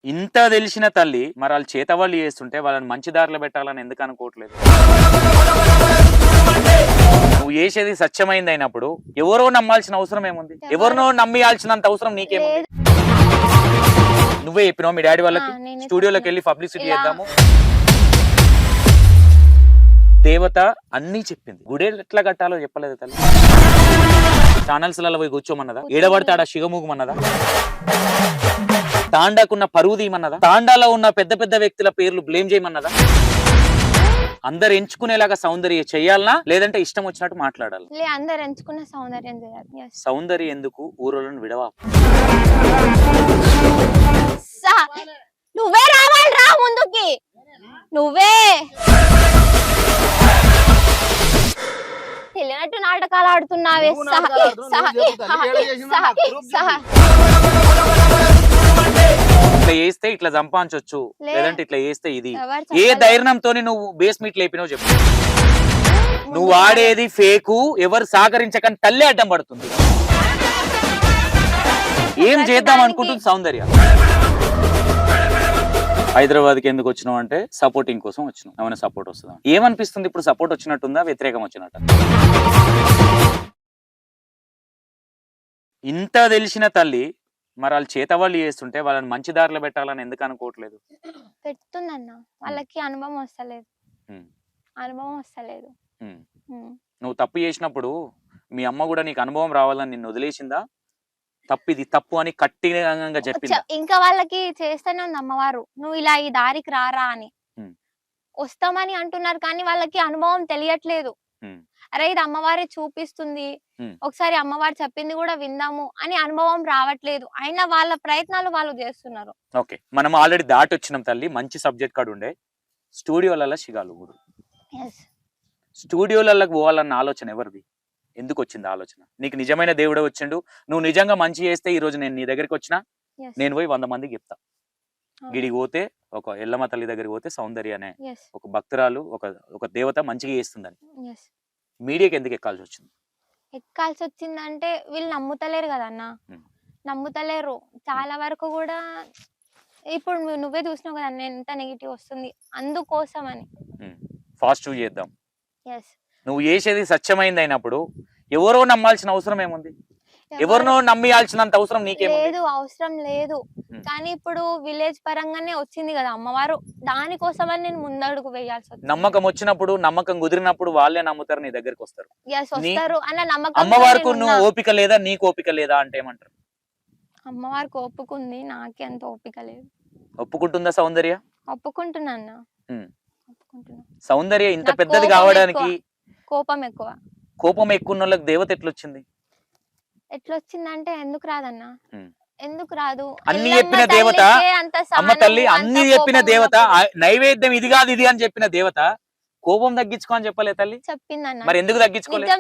ఇంత తెలిసిన తల్లి మరి వాళ్ళు చేతవాళ్ళు చేస్తుంటే వాళ్ళని మంచి దారిలో పెట్టాలని ఎందుకు అనుకోవట్లేదు? నువ్వు చేసేది సత్యమైంది అయినప్పుడు ఎవరో నమ్మాల్సిన అవసరం ఏముంది? ఎవరినో నమ్మియాల్సినంత అవసరం నీకేముంది? నువ్వే చెప్పినావు మీ డాడీ వాళ్ళకి స్టూడియోలోకి వెళ్ళి పబ్లిసిటీ చేద్దాము. దేవత అన్నీ చెప్పింది, గుడి ఎట్లా కట్టాలో చెప్పలేదు తల్లి. ఛానల్స్ లలో పోయి కూర్చోమన్నదా? ఏడబడితే ఆడ శివముఖమన్నదా? తాండాకున్న పరువు తీయమన్నదా? తాండాలో ఉన్న పెద్ద పెద్ద వ్యక్తుల పేర్లు బ్లేమ్ చేయమన్నదా? అందరు ఎంచుకునేలాగా సౌందర్య చేయాలనా లేదంటే ఇష్టం వచ్చినట్టు మాట్లాడాలి? అందరు ఎంచుకున్న సౌందర్యం చేయాలి. సౌందర్య ఎందుకు ఊరోళ్ళని విడవా? నువ్వే రావాలి, రా ముందుకి నువ్వే. తెలియనట్టు నాటకాలు ఆడుతున్నావే. ఇట్లా చేస్తే ఇట్లా సంపాదించొచ్చు, లేదంటే ఇట్లా చేస్తే ఇది. ఏ ధైర్యంతో నువ్వు బేస్ మీట్ లేపినావు చెప్పు. నువ్వు ఆడేది ఫేకు, ఎవరు సహకరించకని తల్లి అడ్డం పడుతుంది. ఏం చేద్దాం అనుకుంటుంది సౌందర్య? హైదరాబాద్కి ఎందుకు వచ్చినావు అంటే సపోర్టింగ్ కోసం వచ్చినావు. ఏమైనా సపోర్ట్ వస్తుందా? ఏమనిపిస్తుంది ఇప్పుడు? సపోర్ట్ వచ్చినట్టుందా, వ్యతిరేకం వచ్చినట్టు? ఇంత తెలిసిన తల్లి మరి వాళ్ళు చేతవాళ్ళు చేస్తుంటే వాళ్ళని మంచి దారిలో పెట్టాలని ఎందుకు అనుకోవట్లేదు? పెడుతుందన్న, వాళ్ళకి అనుభవం వస్తలేదు. అనుభవం వస్తలేదు. నువ్వు తప్పు చేసినప్పుడు మీ అమ్మ కూడా నీకు అనుభవం రావాలని నిన్ను వదిలేసిందా? తప్పు, ఇది తప్పు అని కఠినంగా చెప్పింది. ఇంకా వాళ్ళకి చేస్తూనే ఉంది అమ్మవారు, నువ్వు ఇలా ఈ దారికి రారా అని. వస్తామని అంటున్నారు కానీ వాళ్ళకి అనుభవం తెలియట్లేదు. అరే ఇది అమ్మవారే చూపిస్తుంది, ఒకసారి అమ్మవారు చెప్పింది కూడా విందాము అని అనుభవం రావట్లేదు. అయినా వాళ్ళ ప్రయత్నాలు వాళ్ళు చేస్తున్నారు. ఓకే, మనం ఆల్రెడీ దాటి వచ్చినాం తల్లి. మంచి సబ్జెక్ట్ కాడు ఉండే స్టూడియోలలో షిగాలు కూడా. స్టూడియోలకు పోవాలన్న ఆలోచన ఎవరిది? ఎందుకు వచ్చింది ఆలోచన? నీకు నిజమైన దేవుడే వచ్చిండు, నువ్వు నిజంగా మంచి చేస్తే ఈ రోజు నేను నీ దగ్గరికి వచ్చినా నేను పోయి 100 మందికి చెప్తా. గిడికి పోతే ఒక ఎల్లమ్మ తల్లి దగ్గరికి పోతే సౌందర్య అనే ఒక భక్తురాలు, ఒక దేవత మంచిగా చేస్తుందని. మీడియాకి ఎందుకు ఎక్కాల్సి వచ్చింది? ఎక్కాల్సి వచ్చిందంటే వీళ్ళు నమ్ముతలేరు కదన్నా, నమ్ముతలేరు. చాలా వరకు కూడా ఇప్పుడు నువ్వే చూసినావు కదా ఎంత నెగిటివ్ వస్తుంది, అందుకోసం అని ఫాస్ట్ చేద్దాం. నువ్వు చేసేది సత్యమైంది అయినప్పుడు ఎవరో నమ్మాల్సిన అవసరం ఏముంది? ఎవరినో నమ్మియాల్సినంత అవసరం నీకేముంది? అవసరం లేదు. కానీ ఇప్పుడు విలేజ్ పరంగానే వచ్చింది కదా అమ్మవారు, దానికోసమని నేను ముందడుగు వేయాల్సి వచ్చింది. నమ్మకం వచ్చినప్పుడు, నమ్మకం కుదిరినప్పుడు వాళ్ళే నమ్ముతారు, నీ దగ్గరికి వస్తారు. అన్న నమ్మకం. అమ్మవారికి నువ్వు ఓపిక లేదా, నీకు ఓపిక లేదా అంటే ఏమంటారు? అమ్మవారికి ఒప్పుకుంది, నాకే అంత ఓపిక లేదు. ఒప్పుకుంటుందా సౌందర్య? ఒప్పుకుంటున్నా. సౌందర్య ఇంత పెద్దది కావడానికి కోపం ఎక్కువ. కోపం ఎక్కువ ఉన్న వాళ్ళకి దేవత ఎట్లొచ్చింది? ఎట్లొచ్చిందంటే ఎందుకు రాదన్నా, ఎందుకు రాదు? అన్ని చెప్పిన దేవత అమ్మ తల్లి, అన్ని చెప్పిన దేవత, నైవేద్యం ఇది కాదు ఇది అని చెప్పిన దేవత కోపం తగ్గించుకో అని చెప్పలే తల్లి? చెప్పిందన్న. మరి ఎందుకు తగ్గించుకోలేదు?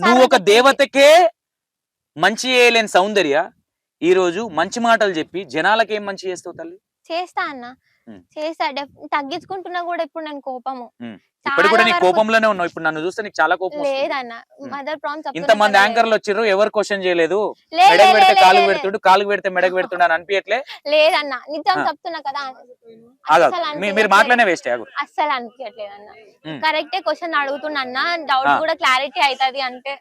నువ్వు ఒక దేవతకే మంచి చేయలేని సౌందర్య ఈ రోజు మంచి మాటలు చెప్పి జనాలకి ఏం మంచి చేస్తావు తల్లి? చేస్తా అన్న, చేస్తా. తగ్గించుకుంటున్నా కూడా ఇప్పుడు నేను కోపము. ఇప్పుడు కూడా నీ కోపంలోనే ఉన్నావు. ఇప్పుడు నన్ను చూస్తే నీకు చాలా కోపం లేదన్న. Mother promise. ఇంతమంది యాంకర్లు వచ్చిర్రు, ఎవరు క్వశ్చన్ చేయలేదు. మెడకు పెడితే కాలుకు పెడుతుడు, కాలుకు పెడితే మెడకు పెడుతుడు అని అనిపించట్లే? లేదన్న, నిజం చెప్తున్నా కదా. మీరు మాట్లాడే వేస్ట్ అస్సలు అనిపించట్లేదు అన్న. కరెక్టే క్వశ్చన్ అడుగుతున్నా అన్న, డౌట్ కూడా క్లారిటీ అవుతుంది అంటే,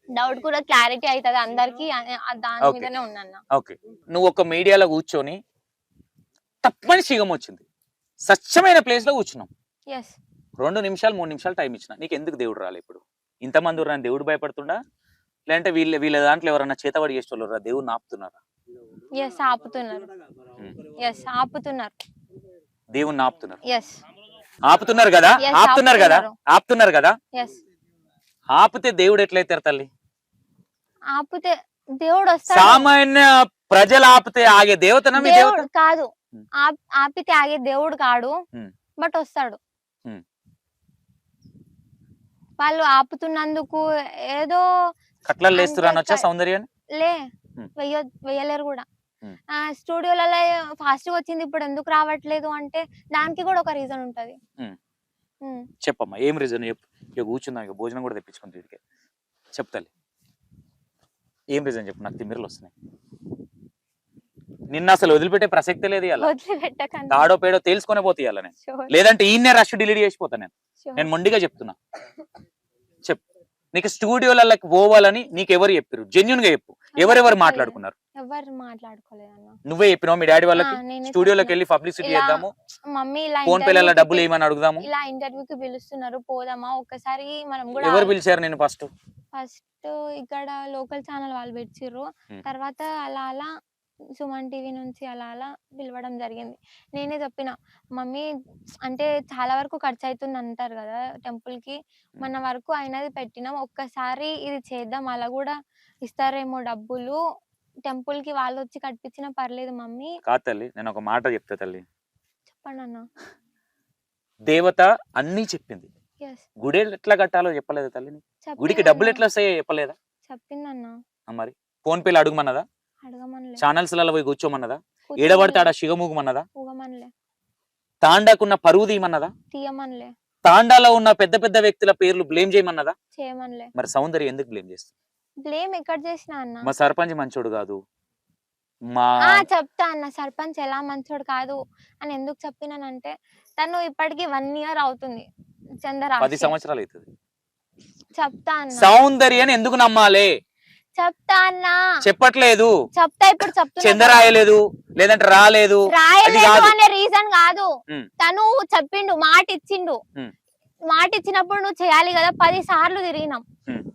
డౌట్ కూడా క్లారిటీ అవుతుంది అందరికి, దాని మీదనే ఉన్నా. ఓకే, నువ్వు ఒక మీడియాలో కూర్చొని తప్పని సిగం వచ్చింది, స్వచ్ఛమైన ప్లేస్ లో కూర్చున్నాం, 2 నిమిషాలు 3 నిమిషాలు టైం ఇచ్చిన, నీకు ఎందుకు దేవుడు రాలే? ఇప్పుడు ఇంతమంది ఉన్నా దేవుడు భయపడుతుండా, లేదంటే వీళ్ళ దాంట్లో ఎవరన్నా చేతబడి చేసేవాళ్ళు దేవుడిని ఆపుతున్నారా? ఆపుతున్నారు. దేవుడిని ఆపుతున్నారు కదా, ఆపుతున్నారు కదా. ఆపితే దేవుడు ఎట్లయితారు తల్లి? ఆపితే దేవుడు వస్తాడు. సామాన్య ప్రజలు ఆపితే ఆగే దేవతనా? మీ దేవుడు కాదు, ఆపితే ఆగే దేవుడు కాడు, బట్ వస్తాడు. వాళ్ళు ఆపుతున్నందుకు ఏదో కట్లలు లేస్తున్నా సౌందర్యాన్ని వేయలేరు కూడా. స్టూడియోలలో ఫాస్ట్ గా వచ్చింది, ఇప్పుడు ఎందుకు రావట్లేదు అంటే దానికి కూడా ఒక రీజన్ ఉంటది. చెప్పమ్మా, ఏం రీజన్ చెప్పు. ఇక కూర్చుందాం, ఇక భోజనం కూడా తెప్పించుకుంటే వీడికి చెప్తాలి. ఏం రీజన్ చెప్పు, నాకు తిమ్మిరలు వస్తున్నాయి. నిన్న అసలు వదిలిపెట్టే ప్రసక్తే లేదు ఇవాళ. వదిలిపెట్టకండి. తాడో పేడో తేల్చుకునే పోతే ఇవాళ నేను, Sure, లేదంటే ఈయన్నే రష్ డిలీట్ చేసిపోతా నేను. sure. నేను మొండిగా చెప్తున్నా. చెప్పు, నీకు స్టూడియోలకి పోవాలని నీకు ఎవరు చెప్పారు? జెన్యున్ గా చెప్పు, ఎవరెవరు మాట్లాడుకున్నారు? ఎవరు మాట్లాడుకోలేదన్న. నువ్వే చెప్పినావు మీ డాడీ వాళ్ళకి నేనే స్టూడియోలోకి చెప్పిన. వెళ్ళి పబ్లిసిటీ ఇలా చేద్దాము, మమ్మీ ఇలా ఫోన్ పేలలో ఇంటర్వ్యూకి డబ్బులు ఏమని అడుగుదాము. ఇలా ఇంటర్వ్యూకి పిలుస్తున్నారు, పోదామా ఒక్కసారి మనం కూడా. ఎవరు పిలిచారు నేను ఫస్ట్? ఫస్ట్ ఇక్కడ లోకల్ ఛానల్ వాళ్ళు పెట్టిర్రు, తర్వాత అలా అలా సుమన్ టీవీ నుంచి అలా అలా పిలవడం జరిగింది. నేనే చెప్పిన, మమ్మీ అంటే చాలా వరకు ఖర్చు అవుతుంది అంటారు కదా టెంపుల్ కి, మన వరకు అయినది పెట్టినాం, ఒక్కసారి ఇది చేద్దాం, అలా కూడా ఇస్తారేమో డబ్బులు, టెంపుల్ కి వాళ్ళు వచ్చి కట్టించినా పర్లేదు మమ్మీ. కాదు తల్లి, నేను ఒక మాట చెప్తా తల్లి. చెప్పండి అన్న. దేవత అన్నీ చెప్పింది, ఎస్ గుడి ఎట్లా కట్టాలో చెప్పలేదు తల్లి నీకు? గుడికి డబ్బులు ఎట్లా వస్తాయో చెప్పలేదా? చెప్పిందన్న. మరి ఫోన్ పేలు అడుగుమన్నదా? అడగమనలే, ఛానల్స్ లలో పోయి కూర్చోమన్నదా? ఏడబడితే ఆడ శిగమూగమన్నదా? ఊగమనలే, తాండాకున్న పరువు తీయమన్నదా? తీయమనలే, తాండాలో ఉన్న పెద్ద పెద్ద వ్యక్తుల పేర్లు బ్లేమ్ చేయమన్నదా? చేయమనలే. మరి సౌందర్య ఎందుకు బ్లేమ్ చేస్తుంది? బ్లేమ్ ఎక్కడ చేసినా అన్న. మా సర్పంచ్ మంచోడు కాదు, మా చెప్తా అన్న, సర్పంచ్ ఎలా మంచోడు కాదు అని ఎందుకు చెప్పినానంటే, తను ఇప్పటికి 1 year అవుతుంది 10 చంద్రరాశి. సంవత్సరాలు అవుతుంది. చెప్తా అన్న, సౌందర్యని ఎందుకు నమ్మాలి? చెప్తా అన్న, చెప్పట్లేదు. చెప్తా, ఇప్పుడు చెప్తున్నా. చంద్ర రాయలేదు, లేదంటే రాలేదు, అది రాయలేదు కాదు. అనే రీజన్ కాదు, ఉమ్. తను చెప్పిండు, మాట ఇచ్చిండు, ఉమ్. మాట ఇచ్చినప్పుడు నువ్వు చేయాలి కదా. 10 సార్లు తిరిగినాం, ఉమ్.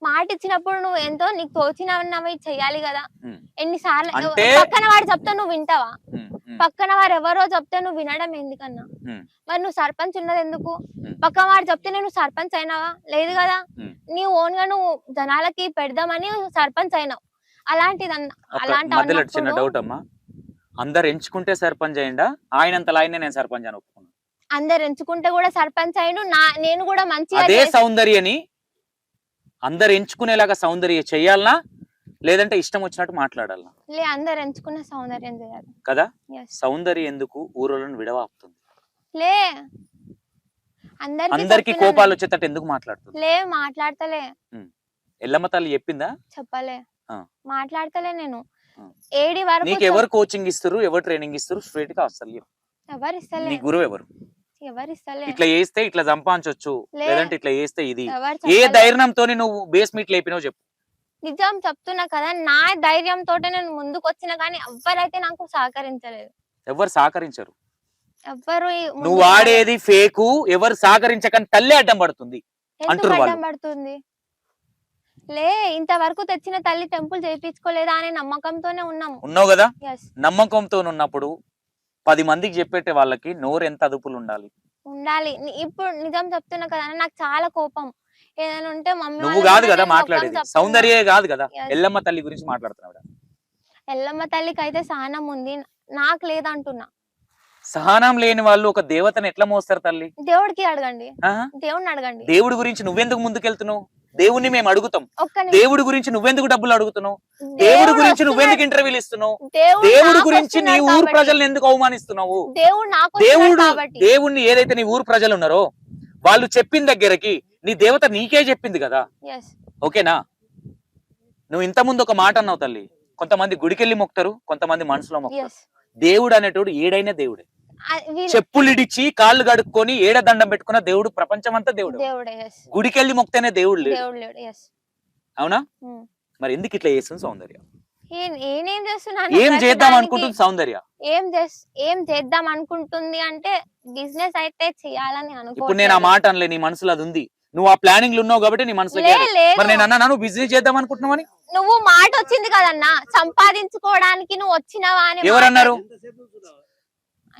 మాట ఇచ్చినప్పుడు నువ్వు ఎంతో నీకు తోచినవి చెయ్యాలి కదా. ఉమ్. ఎన్నిసార్లు అంటే- పక్కన వాడు చెప్తే నువ్వు వింటావా? ఉమ్. ఉమ్. పక్కన వారు ఎవరో చెప్తే నువ్వు వినడం ఎందుకన్నా? ఉమ్. మరి నువ్వు సర్పంచ్ ఉన్నది ఎందుకు? ఉమ్. పక్కన వాడు చెప్తే నేను సర్పంచ్ అయినావా? లేదు కదా. ఉమ్. నీ ఓన్ గా నువ్వు జనాలకి పెడదామని సర్పంచ్ అయినావు. అలాంటిదన్న, అలాంటి మధ్యలో చిన్న అన్నప్పుడు డౌట్ అమ్మా, అందరు ఎంచుకుంటే సర్పంచ్ అయ్యిందా? ఆయనంతలా ఆయనే నేను సర్పంచ్ అని ఒప్పుకున్నాను. అందరు ఎంచుకుంటే కూడా సర్పంచ్ అయిను, నేను కూడా మంచిగా అదే సౌందర్యని అందరు ఎంచుకునేలాగా సౌందర్య చెయ్యాలనా, లేదంటే ఇష్టం వచ్చినట్టు మాట్లాడాలనా? అందరు ఎంచుకున్న సౌందర్యం చేయాలి కదా. Yes. సౌందర్య ఎందుకు ఊరోళ్ళని విడవాపుతుంది? లే అందరికి చెప్పినా కోపాలు నేను. వచ్చేటట్టు ఎందుకు మాట్లాడుతుంది? లే మాట్లాడతలే, ఎల్లమ్మ తల్లి చెప్పిందా? చెప్పలే, ఆ. మాట్లాడతలే నేను. ఆ. ఏడి వరకు నీకు ఎవరు కోచింగ్ ఇస్తారు, ఎవరు ట్రైనింగ్ ఇస్తారు? స్ట్రైట్ గా అసలు చెప్పు. ఎవరు ఇస్తలే, నీ గురువు ఎవరు? ఎవరు ఇస్తలే, ఇట్లా చేస్తే ఇట్లా సంపాదించొచ్చు, లే. లేదంటే ఇట్లా చేస్తే ఇది, ఎవరు ఏ చెప్పలే. ధైర్యంతో నువ్వు బేస్ మీట్ లేపినావు చెప్పు. నిజం చెప్తున్నా కదా, నా ధైర్యంతో నేను ముందుకు వచ్చిన, కానీ ఎవ్వరైతే నాకు సహకరించలేదు. ఎవరు సహకరించరు. ఎవ్వరు నువ్వు వాడేది ఫేకు, ఎవరు సహకరించకని తల్లి అడ్డం పడుతుంది ఎందుకు అంటుర్రు వాళ్ళు. అడ్డం పడుతుంది? లే, ఇంతవరకు తెచ్చిన తల్లి టెంపుల్ చేయించుకోలేదా అనే నమ్మకంతోనే ఉన్నాము. ఉన్నావు కదా. Yes. నమ్మకంతో ఉన్నప్పుడు 10 మందికి చెప్పేటే వాళ్ళకి నోరు ఎంత అదుపులు ఉండాలి? ఉండాలి. ఇప్పుడు నిజం చెప్తున్నా కదా, నాకు చాలా కోపం. ఏదైనా ఉంటే మమ్మీ నువ్వు వాళ్ళ కాదు ముందే కదా నేను మొఖం మాట్లాడేది, చెప్తున్నా. సౌందర్యే కాదు కదా, Yes. ఎల్లమ్మ తల్లి గురించి మాట్లాడుతున్నావు. ఎల్లమ్మ తల్లికి అయితే సహనం ఉంది, నాకు లేదంటున్నా. సహనం లేని వాళ్ళు ఒక దేవతను ఎట్లా మోస్తారు తల్లి? దేవుడికి అడగండి, ఆహా? దేవుడిని అడగండి. దేవుడి గురించి నువ్వెందుకు ముందుకెళ్తున్నావు? దేవుడిని మేము అడుగుతాం. ఒక్క నిమిషం. దేవుడి గురించి నువ్వెందుకు డబ్బులు అడుగుతున్నావు? దేవుడి గురించి నువ్వెందుకు ఇంటర్వ్యూలు ఇస్తున్నావు? దేవుడు దేవుడి నాకు గురించి నీ వస్తున్నాడు ఊరు కాబట్టి. ప్రజలను ఎందుకు అవమానిస్తున్నావు? దేవుడు నాకు వస్తున్నాడు దేవుడు కాబట్టి. దేవుణ్ణి ఏదైతే నీ ఊరు ప్రజలు ఉన్నారో వాళ్ళు చెప్పిన దగ్గరకి నీ దేవత నీకే చెప్పింది కదా. Yes. ఓకేనా? నువ్వు ఇంత ముందు ఒక మాట అన్నావు తల్లి, కొంతమంది గుడికెళ్ళి మొక్తారు, కొంతమంది మనసులో మొక్తారు. Yes. దేవుడు అనేటోడు ఏడైనా దేవుడే. వీళ్ళు చెప్పులిడిచి కాళ్ళు కడుక్కొని ఏడ దండం పెట్టుకున్న దేవుడు, ప్రపంచం అంతా దేవుడు. దేవుడే. Yes. గుడికెళ్ళి మొక్తేనే దేవుడు లేడు. దేవుడు లేడు. Yes. అవునా? ఉమ్. మరి ఎందుకు ఇట్లా చేస్తుంది సౌందర్య? నేనేం చేస్తున్నాను? ఏం ప్రతి చేద్దాం దానికి అనుకుంటుంది సౌందర్య? ఏం చేద్దాం అనుకుంటుంది అంటే బిజినెస్ అయితే చేయాలని ఇప్పుడు నేను ఆ మాట అనలే, నీ మనసులో అది ఉంది, నువ్వు ఆ ప్లానింగ్ లో ఉన్నావు కాబట్టి నీ మనసులో లేదు. మరి నేను అన్నా నువ్వు బిజినెస్ చేద్దాం అనుకుంటున్నావని. నువ్వు మాట వచ్చింది కదన్నా, సంపాదించుకోవడానికి నువ్వు వచ్చినావా అని. ఎవరన్నారు?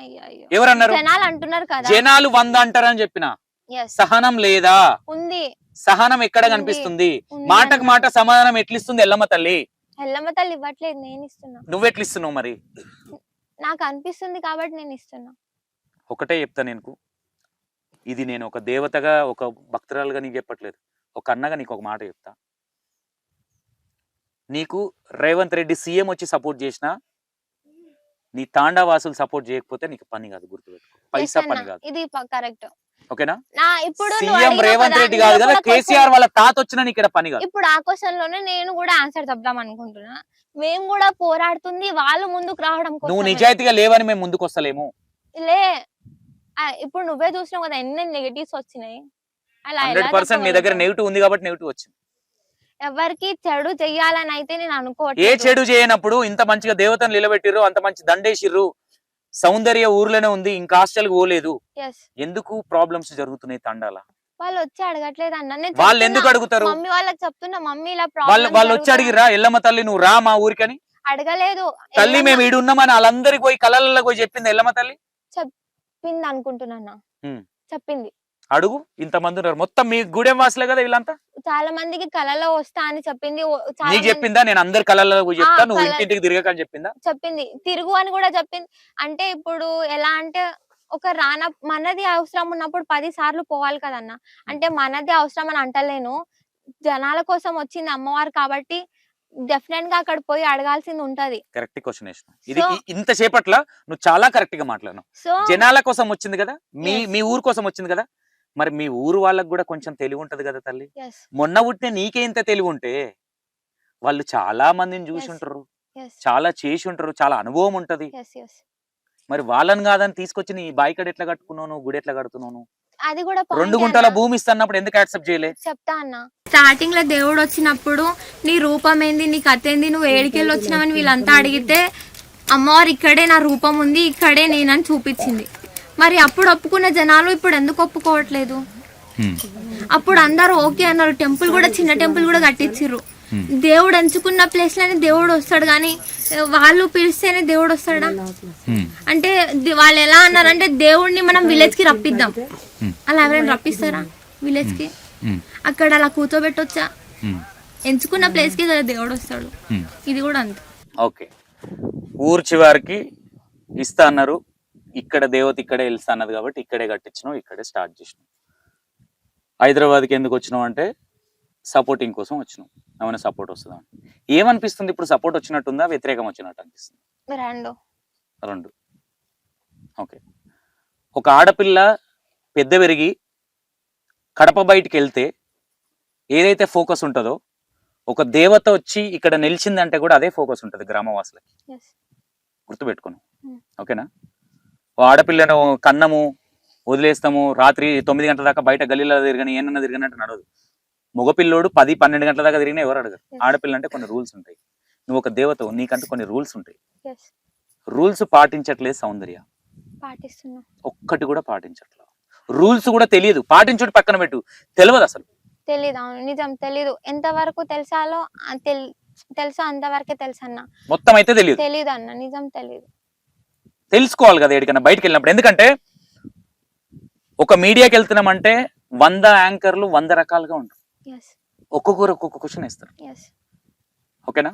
అయ్యో, ఎవరన్నారు? జనాలు అంటున్నారు కదా. జనాలు 100 అంటారని చెప్పిన. Yes. సహనం లేదా? ఉంది. సహనం ఎక్కడ ఉంది. కనిపిస్తుంది? ఉంది మాటకు అన్న. మాట సమాధానం ఎట్లిస్తుంది ఎల్లమ్మ తల్లి? ఎల్లమ్మ తల్లి ఇవ్వట్లేదు, నేను ఇస్తున్నా. నువ్వెట్లిస్తున్నావు మరి? నాకు అనిపిస్తుంది కాబట్టి నేను ఇస్తున్నా. ఒకటే చెప్తా నేను, ఇది నేను ఒక దేవతగా ఒక భక్తురాలుగా నీకు చెప్పట్లేదు, ఒక అన్నగా నీకు ఒక మాట చెప్తా. నీకు రేవంత్ రెడ్డి సీఎం వచ్చి సపోర్ట్ చేసినా, నీ తాండావాసులు సపోర్ట్ చేయకపోతే నీకు పని కాదు, గుర్తుపెట్టుకో. పైసా Yes పని అన్న, కాదు. ఇది కరెక్ట్. ఓకేనా? ఇప్పుడు నువ్వు సీఎం అడిగినావు రేవంత్ కదా, రెడ్డి కాదు ఇందులో కదా, కూడా కేసీఆర్ వాళ్ళ తాత వచ్చినా నీకు ఇక్కడ పని కాదు. ఇప్పుడు ఆ క్వశ్చన్ లోనే నేను కూడా ఆన్సర్ చెప్దాం అనుకుంటున్నా. మేము కూడా పోరాడుతుంది వాళ్ళు ముందుకు రావడం నువ్వు కోసమే. నిజాయితీగా లేవని మేము ముందుకు వస్తలేము. లే ఇప్పుడు నువ్వే చూసినావు కదా ఎన్ని నెగటివ్స్ వచ్చినాయి. అలా ఎలా 100% నీ దగ్గర చెప్పగలుగుతావు? నెగిటివ్ ఉంది కాబట్టి నెగిటివ్ వచ్చింది. ఎవరికి చెడు చెయ్యాలని అయితే నేను ఏ అనుకోవట్లేదు. చెడు చేయనప్పుడు ఇంత మంచిగా దేవతను నిలబెట్టిర్రు, అంత మంచి దండేసిర్రు, సౌందర్య ఊర్లోనే ఉంది, ఇంకా హాస్టల్ పోలేదు, Yes. ఎందుకు ప్రాబ్లమ్స్ జరుగుతున్నాయి తండాల? వాళ్ళు వచ్చి అడగట్లేదు అన్న. నేను వాళ్ళు చెప్తున్నా, ఎందుకు అడుగుతారు? మమ్మీ వాళ్ళకి చెప్తున్నా, మమ్మీ ఇలా వాళ్ళు ప్రాబ్లం వచ్చి అడిగిర్రా ఎల్లమ్మ తల్లి నువ్వు రా మా ఊరికని? అడగలేదు. తల్లి మేము ఈడు ఉన్నామని వాళ్ళందరికి పోయి కళ్ళల్లో పోయి చెప్పింది ఎల్లమ్మ తల్లి? చెప్పింది అనుకుంటున్నా. చెప్పింది. అడుగు, ఇంతమంది ఉన్నారు, మొత్తం మీ గూడెం వాసులే కదా వీళ్ళంతా. చాలా మందికి కళలో వస్తా అని చెప్పింది. చాలా నీకు మంది చెప్పిందా నేను అందరి కళ్ళల్లో పోయి చెప్తా, నువ్వు కళ- ఇంటింటికి తిరగకని చెప్పిందా? చెప్పింది. తిరుగు అని కూడా చెప్పింది. అంటే ఇప్పుడు ఎలా అంటే ఒక మనది అవసరం ఉన్నప్పుడు 10 సార్లు పోవాలి కదన్న. అంటే మనది అవసరం అని అంటలేను, జనాల కోసం వచ్చింది అమ్మవారు కాబట్టి డెఫినెట్ గా అక్కడ పోయి అడగాల్సింది ఉంటది. కరెక్ట్ క్వశ్చన్ వేసిన. ఇది So- ఇంత సేపట్ల నువ్వు చాలా కరెక్ట్ గా మాట్లాడినావు. సో జనాల కోసం వచ్చింది కదా, Yes. మీ ఊరు కోసం వచ్చింది కదా, మరి మీ ఊరు వాళ్ళకి కూడా కొంచెం తెలివి ఉంటది కదా తల్లి. ఎస్ మొన్న పుట్టిన నీకే ఇంత తెలివి ఉంటే వాళ్ళు చాలా మందిని చూసి Yes. ఉంటారు, ఎస్ చాలా చేసి ఉంటారు, చాలా అనుభవం ఉంటది. ఎస్ ఎస్ మరి వాళ్ళని కాదని తీసుకొచ్చి నీ బాయికడ ఎట్లా కట్టుకున్నావు, నువ్వు గుడి ఎట్లా కడుతున్నావు? అది కూడా 2 point గుంటల అన్న. భూమి ఇస్తున్నప్పుడు ఎందుకు యాక్సెప్ట్ చేయలే? చెప్తా అన్న. స్టార్టింగ్ లో దేవుడు వచ్చినప్పుడు నీ రూపం ఏంది, నీ కథ ఏంది, నువ్వు ఏడికెళ్ళి వచ్చినావని వీళ్ళంతా అడిగితే అమ్మవారు ఇక్కడే నా రూపం ఉంది, ఇక్కడే నేనని చూపించింది. మరి అప్పుడు ఒప్పుకున్న జనాలు ఇప్పుడు ఎందుకు ఒప్పుకోవట్లేదు? అప్పుడు అందరూ ఓకే అన్నారు. టెంపుల్ కూడా, చిన్న టెంపుల్ కూడా కట్టించిర్రు. దేవుడు ఎంచుకున్న ప్లేస్ లోనే దేవుడు వస్తాడు, కానీ వాళ్ళు పిలిస్తేనే దేవుడు వస్తాడా? అంటే వాళ్ళు ఎలా అన్నారంటే దేవుడిని మనం విలేజ్ కి రప్పిద్దాం. అలా ఎవరైనా రప్పిస్తారా విలేజ్ కి? అక్కడ అలా కూర్చోబెట్టొచ్చా? ఎంచుకున్న ప్లేస్ కి కదా దేవుడు వస్తాడు. ఇది కూడా అంతే. ఓకే, ఊరు చివరికి ఇస్తా అన్నారు, ఇక్కడ దేవత ఇక్కడే వెళ్తా అన్నది కాబట్టి ఇక్కడే కట్టించినావు, ఇక్కడే స్టార్ట్ చేసినావు. హైదరాబాద్కి ఎందుకు వచ్చినావు అంటే సపోర్టింగ్ కోసం వచ్చినావు. ఏమైనా సపోర్ట్ వస్తుందా? ఏమనిపిస్తుంది ఇప్పుడు? సపోర్ట్ వచ్చినట్టుందా, వ్యతిరేకం వచ్చినట్టు అనిపిస్తుంది? రెండు. ఓకే, ఒక ఆడపిల్ల పెద్ద పెరిగి కడప బయటికి వెళ్తే ఏదైతే ఫోకస్ ఉంటుందో, ఒక దేవత వచ్చి ఇక్కడ నిలిచిందంటే కూడా అదే ఫోకస్ ఉంటుంది గ్రామవాసులకి. గుర్తుపెట్టుకున్నాం, ఓకేనా? ఓ ఆడపిల్లను కన్నము, వదిలేస్తాము, రాత్రి 9 గంటల దాకా బయట గల్లీలో తిరగని, ఏమన్నా తిరగనంటే నడవదు. మగపిల్లోడు 10-12 గంటల దాకా తిరిగినా ఎవరు అడగరు. ఆడపిల్ల అంటే కొన్ని రూల్స్ ఉంటాయి. నువ్వు ఒక దేవత, నీకంటే కొన్ని రూల్స్ ఉంటాయి. రూల్స్ పాటించట్లేదు సౌందర్య, ఒక్కటి కూడా పాటించట్లేదు. రూల్స్ కూడా తెలియదు, పాటించుడు పక్కన పెట్టు, తెలియదు అసలు. తెలీదు, నిజం తెలీదు. ఎంతవరకు తెలుసాలో తెలుసా అంతవరకే తెలుసు అన్న. మొత్తం అయితే తెలియదు. తెలీదు అన్న, నిజం తెలీదు. తెలుసుకోవాలి కదా ఎక్కడికైనా బయటకు వెళ్ళినప్పుడు. ఎందుకంటే ఒక మీడియాకి వెళ్తున్నామంటే 100 యాంకర్లు 100 రకాలుగా ఉంటారు. ఒక్కొక్కరు ఒక్కొక్క క్వశ్చన్ ఇస్తారు, ఓకేనా?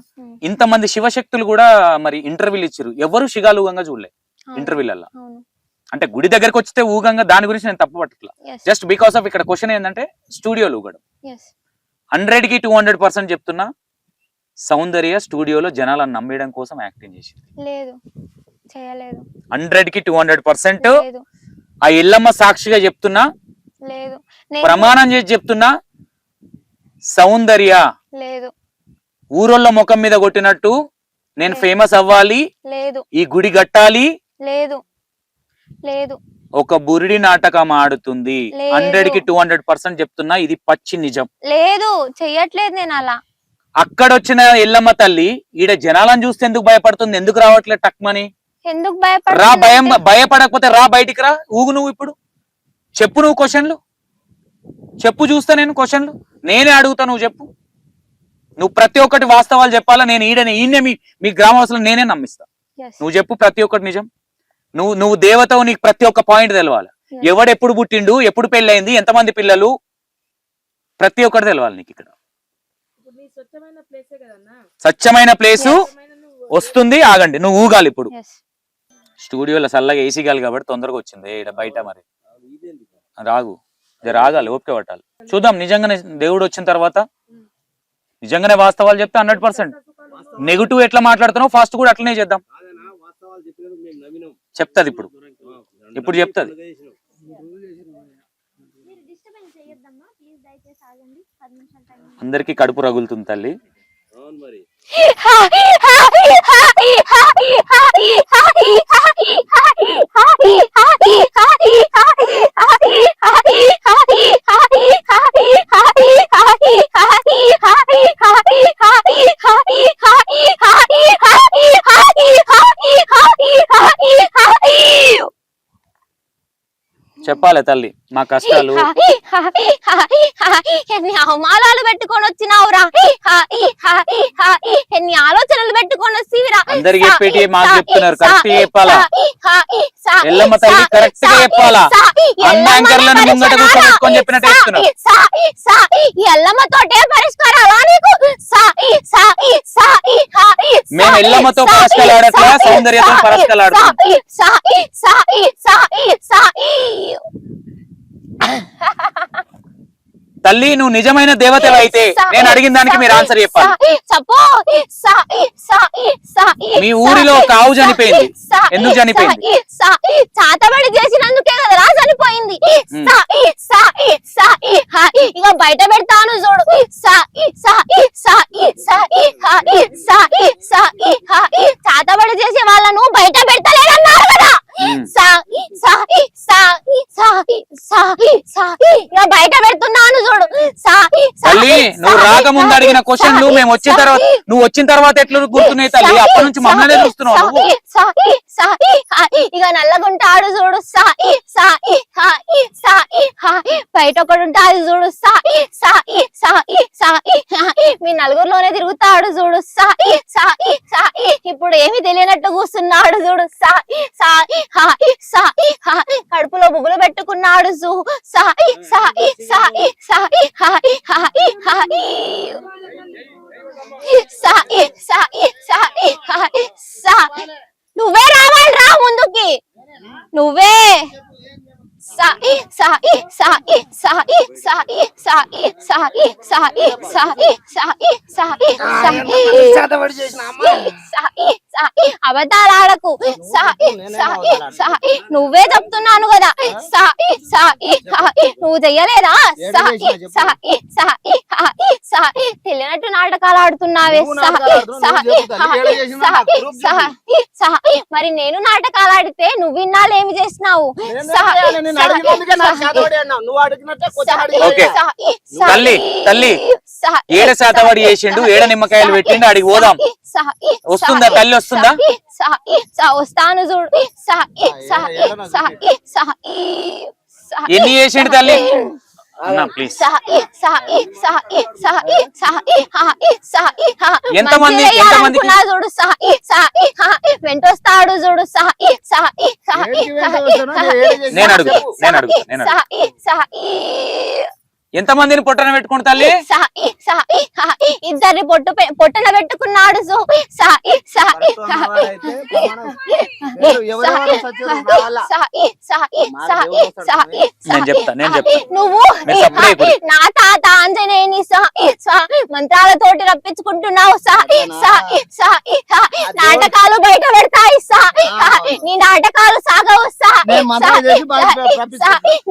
ఇంతమంది శివశక్తులు కూడా మరి ఇంటర్వ్యూలు ఇచ్చారు, ఎవరు శిగాలుగంగా చూడలే ఇంటర్వ్యూలలో. అంటే గుడి దగ్గరకు వచ్చితే ఊగంగా, దాని గురించి నేను తప్పు పట్టట్లా. జస్ట్ బికాస్ ఆఫ్ ఇక్కడ క్వశ్చన్ ఏంటంటే స్టూడియోలు ఊగడం. 100కి 200% చెప్తున్నా, సౌందర్య స్టూడియోలో జనాలను నమ్మేయడం కోసం యాక్టింగ్ చేసింది. లేదు, చేయలేదు. 100కి 200% లేదు, ఆ ఎల్లమ్మ సాక్షిగా చెప్తున్నా, లేదు, ప్రమాణం చేసి చెప్తున్నా, సౌందర్య లేదు, ఊరోళ్ళ ముఖం మీద కొట్టినట్టు నేను ఫేమస్ అవ్వాలి, లేదు, ఈ గుడి కట్టాలి, లేదు, లేదు, ఒక బురిడి నాటకం ఆడుతుంది. లేదు. 100కి 200% చెప్తున్నా, ఇది పచ్చి నిజం. లేదు, చెయ్యట్లేదు నేను అలా. అక్కడ వచ్చిన ఎల్లమ్మ తల్లి ఈడ జనాలను చూస్తే ఎందుకు భయపడుతుంది, ఎందుకు రావట్లేదు టక్మని? ఎందుకు రా, భయపడుతుంది? భయపడకపోతే రా బయటికి రా, ఊగు. నువ్వు ఇప్పుడు చెప్పు, నువ్వు క్వశ్చన్లు చెప్పు, చూస్తా నేను క్వశ్చన్లు, నేనే అడుగుతా, నువ్వు చెప్పు. నువ్వు ప్రతి ఒక్కటి వాస్తవాలు చెప్పాలా, నేను ఈయనే మీ గ్రామవాసులను నేనే నమ్మిస్తా. నువ్వు చెప్పు ప్రతి ఒక్కటి నిజం. నువ్వు దేవతవు, నీకు ప్రతి ఒక్క పాయింట్ తెలవాలి. ఎవడెప్పుడు పుట్టిండు, ఎప్పుడు పెళ్ళయింది, ఎంతమంది పిల్లలు, ప్రతి ఒక్కటి తెలవాలి నీకు. ఇక్కడ స్వచ్ఛమైన ప్లేసు వస్తుంది, ఆగండి, నువ్వు ఊగాలి ఇప్పుడు. స్టూడియోలో చల్లగా ఏసీ గాలి కాబట్టి తొందరగా వచ్చింది. ఇక్కడ బయట మరి రాగు, రాగాలి, ఓపిక పట్టాలి. చూద్దాం, నిజంగానే దేవుడు వచ్చిన తర్వాత నిజంగానే వాస్తవాలు చెప్తే 100%. నెగిటివ్ ఎట్లా మాట్లాడుతున్నావు ఫాస్ట్ కూడా అట్లనే చేద్దాం. చెప్తాది ఇప్పుడు చెప్తాది. అందరికి కడుపు రగులుతుంది తల్లి. చెప్పాలి తల్లి మా కష్టాలు. ఎన్ని అవమానాలు పెట్టుకొని వచ్చినావురా, ఎన్ని ఆలోచనలు పెట్టుకొని వచ్చిరా. అందరికి చెప్పేటి మాకు చెప్తున్నారు, కరెక్ట్ చెప్పాలా? ఎల్లమ్మ తల్లి కరెక్ట్ గా చెప్పాలా? అన్నాంకర్లను ముంగట కూర్చోబెట్టుకొని చెప్పినట్టు చెప్తున్నారు. ఎల్లమ్మతోటే పరిష్కారాలా నీకు? మేము ఎల్లమ్మతో పరస్కలాడట్లా, సౌందర్యతో పరస్కలాడుతున్నాం. తల్లి నువ్వు నిజమైన దేవతలు అయితే నేను అడిగిన దానికి మీరు ఆన్సర్ చెప్పాలి. మీ ఊరిలో ఒక ఆవు చనిపోయింది, ఎందుకు చనిపోయింది? చాతబడి చేసినందుకే కదరా చనిపోయింది. ఇక బయట పెడతాను చూడు. చాతబడి చేసే వాళ్ళను బయట పెడతలేదన్నారు కదా. ఇక బయట పెడుతున్నాను చూడు. తల్లి నువ్వు రాకముందు అడిగిన క్వశ్చన్లు మేము వచ్చిన తర్వాత, నువ్వు వచ్చిన తర్వాత ఎట్లా గుర్తున్నాయి తల్లి? అప్పటి నుంచి మమ్మల్ని చూస్తున్నావు. ఇక నల్లగుంటాడు చూడు. బయట ఒకడు ఉంటాడు చూడు. మీ నలుగురిలోనే తిరుగుతాడు చూడు. ఇప్పుడు ఏమి తెలియనట్టు కూర్చున్నాడు చూడు. కడుపులో బుబ్బులు పెట్టుకున్నాడు చూ. నువ్వే రావాలి, రా ముందుకి నువ్వే. అబద్ధాలు ఆడకు. నువ్వే చెప్తున్నాను కదా. నువ్వు చెయ్యలేదా? తెలియనట్టు నాటకాలు ఆడుతున్నావే. మరి నేను నాటకాలు ఆడితే నువ్వు ఇన్నాళ్ళు ఏమి చేసినావు? తల్లి తల్లి ఏడ శాతవాడి చేసిండు, ఏడ నిమ్మకాయలు పెట్టిండు, అడిగి పోదాం. వస్తుందా తల్లి? వస్తుందా? వస్తాను చూడు. ఎన్ని చేసిండు తల్లి? ప్లీజ్ ఎంతమంది చూడు. వెంటొస్తాడు చూడు. నేను అడుగుతా ఎంతమందిని పొట్టన పెట్టుకుంటా తల్లి? ఇద్దరిని పొట్టన పెట్టుకున్నాడు. నువ్వు నా తాత ఆంజనేయుని మంత్రాలతోటి రప్పించుకుంటున్నావు. నాటకాలు బయట పెడతాయి. నీ నాటకాలు సాగవు.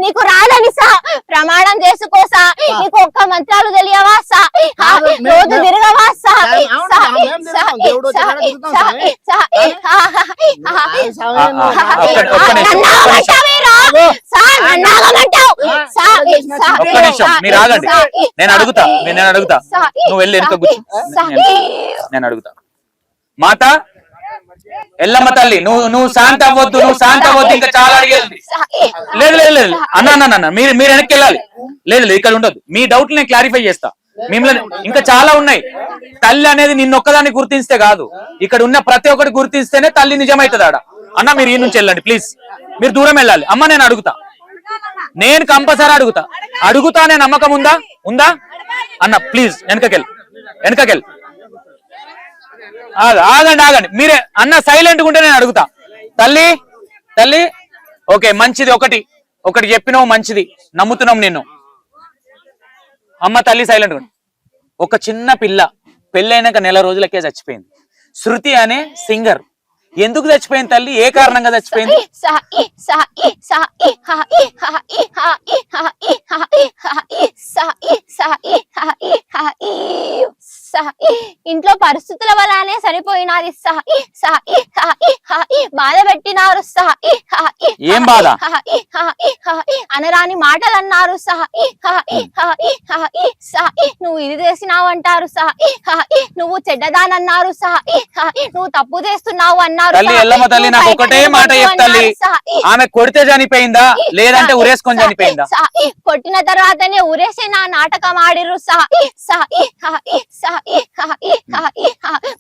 నీకు రాదని ప్రమాణం చేసుకో. నీకు ఒక్క మంత్రాలు తెలియవా? రోజు తిరగవా? మీరు ఆగండి, నేను అడుగుతా. నువ్వు వెళ్ళి వెనుక కూర్చో, నేను అడుగుతా. మాత ఎల్లమ్మ తల్లి నువ్వు శాంత అవ్వద్దు, ఇంకా చాలా అడిగేది. లేదు అన్న మీరు వెనక్కి వెళ్ళాలి. లేదు ఇక్కడ ఉండదు. మీ డౌట్లు నేను క్లారిఫై చేస్తా. మిమ్మల్ని ఇంకా చాలా ఉన్నాయి. తల్లి అనేది నిన్నొక్కదాన్ని గుర్తిస్తే కాదు, ఇక్కడ ఉన్న ప్రతి ఒక్కటి గుర్తిస్తేనే తల్లి నిజమైతుంది ఆడ. అన్న మీరు ఈ నుంచి వెళ్ళండి ప్లీజ్, మీరు దూరం వెళ్ళాలి. అమ్మ నేను అడుగుతా, నేను కంపల్సరీ అడుగుతా. నేను నమ్మకం ఉందా అన్న? ప్లీజ్ వెనకకెళ్ళి ఆగండి మీరే. అన్న సైలెంట్ ఉంటే నేను అడుగుతా. తల్లి ఓకే మంచిది. ఒకటి చెప్పినావు మంచిది, నమ్ముతున్నాం నిన్ను. అమ్మ తల్లి సైలెంట్ గా. ఒక చిన్న పిల్ల పెళ్ళైనాక నెల రోజులకే చచ్చిపోయింది. శృతి అనే సింగర్ ఎందుకు చచ్చిపోయింది తల్లి? ఏ కారణంగా చచ్చిపోయింది? ఇంట్లో పరిస్థితుల వల్లనే చనిపోయినది. బాధ పెట్టినారు. ఏం బాధ? అనరాని మాటలు అన్నారు. నువ్వు ఇది చేసినావు అంటారు. నువ్వు చెడ్డదానన్నారు. నువ్వు తప్పు చేస్తున్నావు అన్నారు. తల్లి ఎల్లమ్మ తల్లి నాకు ఒకటే మాట చెప్తాలి, ఆమె కొడితే చనిపోయిందా లేదంటే ఉరేసుకొని చనిపోయిందా? కొట్టిన తర్వాతనే ఉరేసి నా నాటకం ఆడిరు.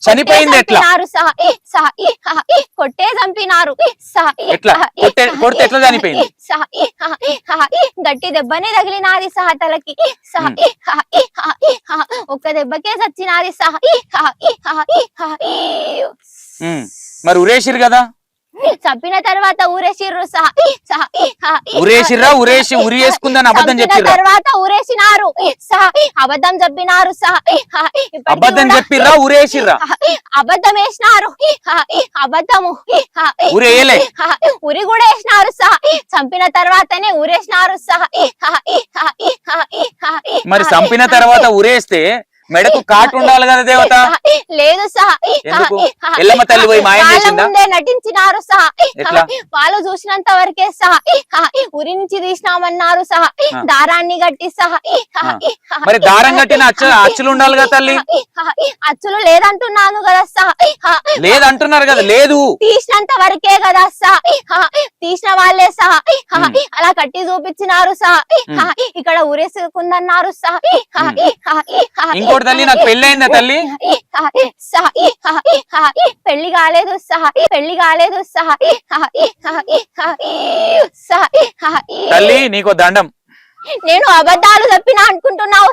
చనిపోయింది ఎట్లా? కొట్టే చంపినారు. ఎట్లా కొడితే ఎట్లా చనిపోయింది? గట్టి దెబ్బనే తగిలినాది తలకి. ఒక్క దెబ్బకే చచ్చినాది. మరి ఉరేసిరు కదా? చంపిన తర్వాత ఊరేసిర్రు. ఉరేసిర్రా? ఉరి వేసుకుందని అబద్ధం చెప్పిర్రా? తర్వాత ఊరేసినారు. అబద్ధం చెప్పినారు. అబద్ధం చెప్పిర్రా? ఉరేసిర్రా? అబద్ధం వేసినారు. అబద్ధము ఉరేయలే. ఉరి కూడా వేసినారు. చంపిన తర్వాతనే ఊరేసినారు. మరి చంపిన తర్వాత ఉరేస్తే మెడకు కాటు ఉండాలి కదా దేవత? లేదు. ఎందుకు? ఎల్లమ్మ తల్లి పోయి మాయం చేసిందా? నటించినారు. వాళ్ళు చూసినంత వరకే ఉరి నుంచి తీసినామన్నారు. దారాన్ని కట్టి మరి దారం కట్టిన అచ్చులు ఉండాలి కదా తల్లి? అచ్చులు లేదంటున్నాను కదా. లేదంటున్నారు కదా? లేదు, తీసినంత వరకే కదా. తీసిన వాళ్ళే అలా కట్టి చూపించినారు. ఇక్కడ ఉరేసుకుందన్నారు. ఇంకోటి తల్లి, నాకు పెళ్లి అయిందా తల్లి? పెళ్లి కాలేదు. పెళ్లి కాలేదు. తల్లి నీకో దండం. నేను అబద్ధాలు చెప్పినా అనుకుంటున్నావు.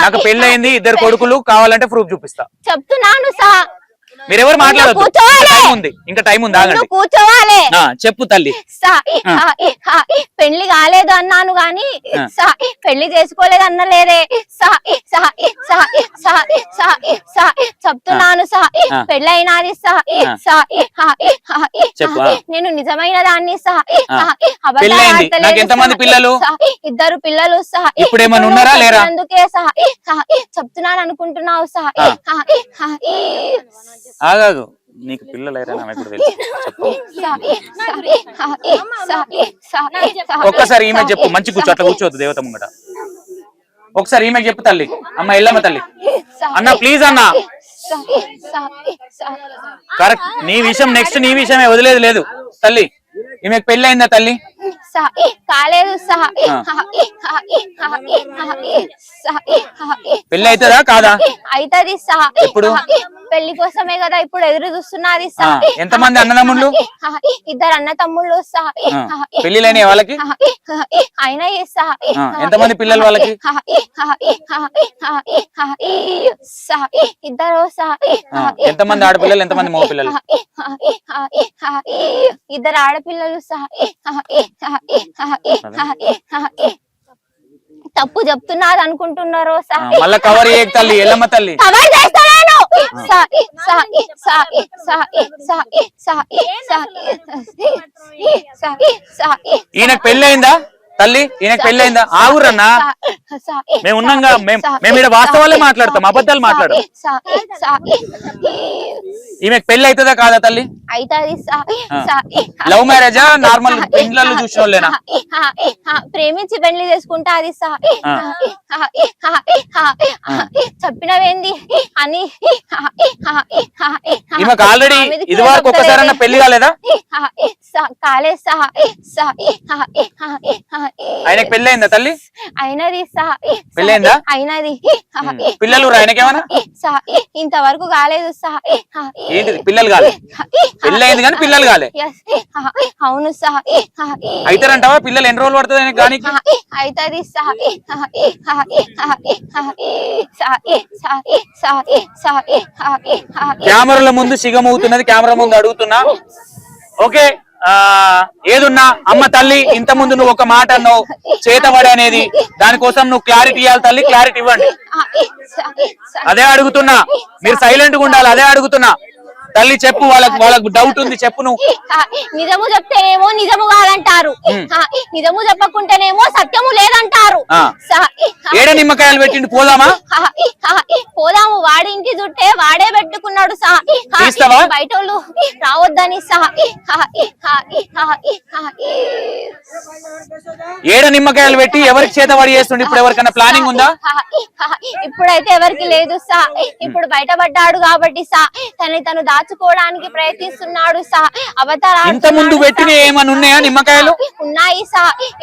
నాకు పెళ్లి అయింది, 2 కొడుకులు, కావాలంటే ప్రూఫ్ చూపిస్తా. చెప్తున్నాను. మీరెవరు మాట్లాడొద్దు, ఇంకా టైం ఉంది, ఆగండి. కూర్చోవాలి. చెప్పు తల్లి. పెళ్లి కాలేదు అన్నాను గాని పెళ్లి చేసుకోలేదు అన్నలేదే. చెప్తున్నాను. పెళ్లి అయినది. నేను నిజమైన దాన్ని. ఎంతమంది పిల్లలు? 2 పిల్లలు. ఇప్పుడు ఏమైనా ఉన్నారా లేరా? అందుకే చెప్తున్నాను అనుకుంటున్నావు. ఆగాగు, నీకు పిల్లలు ఒక్కసారి ఈమె చెప్పు. మంచి కూర్చో, అట్లా కూర్చోవద్దు దేవత ముంగట. ఒకసారి ఈమె చెప్పు తల్లి. అమ్మ ఎల్లమ్మ తల్లి. అన్న ప్లీజ్ అన్న, కరెక్ట్. నీ విషయం నెక్స్ట్, నీ విషయమే, వదిలేదు లేదు తల్లి. ఈమెకు పెళ్లి అయిందా తల్లి? కాలేదు. పెళ్లి అవుతుందా కాదా? అవుతుంది. ఎప్పుడు? పెళ్లి కోసమే కదా ఇప్పుడు ఎదురు చూస్తున్నది. ఎంతమంది అన్నదమ్ముళ్ళు? 2 అన్న తమ్ముళ్ళు. పెళ్లిలేని వాళ్ళకి? అయినా ఎంతమంది పిల్లలు వాళ్ళకి? 2. ఎంతమంది ఆడపిల్లలు, ఎంతమంది మగ పిల్లలు? 2 ఆడపిల్లలు. తప్పు చెప్తున్నారు అనుకుంటున్నారు. మళ్ళా కవర్ చేయకు తల్లి, ఎల్లమ్మ తల్లి. కవర్ చేస్తాను. ఈయనకు పెళ్లి అయిందా తల్లి? ఈయనకు పెళ్లి అయిందా? ఆగురన్నా, మేము ఉన్నాంగా. మేము ఇక్కడ వాస్తవాలే మాట్లాడతాం, అబద్ధాలు మాట్లాడతాం. ఈమెకు పెళ్లి అవుతుందా కాదా తల్లి? లవ్ మ్యారేజా, నార్మల్ ఇండ్లలో చూసిన వాళ్ళేనా? ప్రేమించి పెళ్లి చేసుకుంటాది. చెప్పినవేంది అని. ఈమెకు ఆల్రెడీ ఇది వరకు ఒక్కసారన్నా పెళ్లి కాలేదా? కాలే. ఆయనకు పెళ్లి అయిందా తల్లి? అయినది. పెళ్లి అయిందా? అయినది. పిల్లలు ఆయనకేమన్నా? ఇంతవరకు కాలేదు. ఏంటిది పిల్లలు కాలే? పెళ్లి అయింది కానీ పిల్లలు కాలే. అవును. అయితారంటావా? పిల్లలు ఎన్ని రోజులు పడుతుంది ఆయనకు? కానీ అవుతుంది. కెమెరాల ముందు సిగమవుతున్నది, కెమెరా ముందు అడుగుతున్నా. ఓకే, ఏదున్నా అమ్మ తల్లి, ఇంత ముందు నువ్వు ఒక మాట అన్నావు చేతబడి అనేది, దానికోసం నువ్వు క్లారిటీ ఇవ్వాలి తల్లి. క్లారిటీ ఇవ్వండి. అదే అడుగుతున్నా, మీరు సైలెంట్ గా ఉండాలి. అదే అడుగుతున్నా. తల్లి చెప్పు, వాళ్ళకు డౌట్ ఉంది, చెప్పు నువ్వు. నిజము చెప్తేనేమో నిజము కాదంటారు, నిజము చెప్పకుంటేనేమో సత్యము లేదంటారు. ఏడ నిమ్మకాయలు పెట్టిండు, పోదామా? పోదాము, వాడి ఇంటి చుట్టే వాడే పెట్టుకున్నాడు బయట వాళ్ళు రావద్దని. ఏడ నిమ్మకాయలు పెట్టి ఎవరికి చేతబడి చేస్తుండే? ఇప్పుడు ఎవరికైనా ప్లానింగ్ ఉందా? ఇప్పుడైతే ఎవరికి లేదు ఇప్పుడు బయటపడ్డాడు కాబట్టి తను దాచుకోవడానికి ప్రయత్నిస్తున్నాడు అవతారాలు. ఇంత ముందు పెట్టిన ఏమన్నా ఉన్నాయా నిమ్మకాయలు? ఉన్నాయి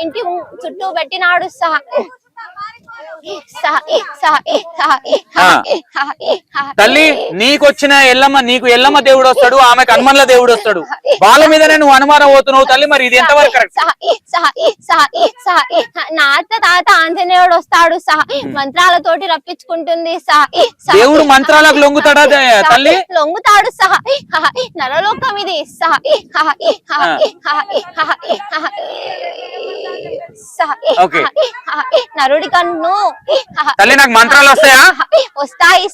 ఇంటి చుట్టూ పెట్టినాడు తల్లి నీకొచ్చిన ఎల్లమ్మ, నీకు ఎల్లమ్మ దేవుడు వస్తాడు, ఆమెకు హనుమన్ల దేవుడు వస్తాడు. వాళ్ళ మీదనే నువ్వు అనుమానం అవుతున్నావు తల్లి. మరి ఇది ఎంతవరకు కరెక్ట్? నా తాత ఆంజనేయుడు వస్తాడు మంత్రాలతోటి రప్పించుకుంటుంది దేవుడు మంత్రాలకు లొంగుతాడా తల్లి? లొంగుతాడు నరలోకం ఇది నరుడి కన్ను. తల్లి నాకు మంత్రాలు వస్తాయా? వస్తాయి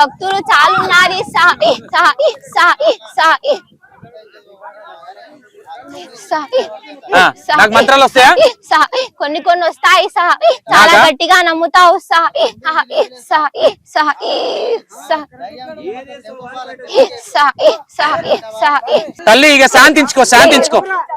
భక్తులు చాలా ఉన్నారు నాకు మంత్రాలు వస్తాయా? కొన్ని వస్తాయి చాలా గట్టిగా నమ్ముతావు తల్లి ఇక శాంతించుకో.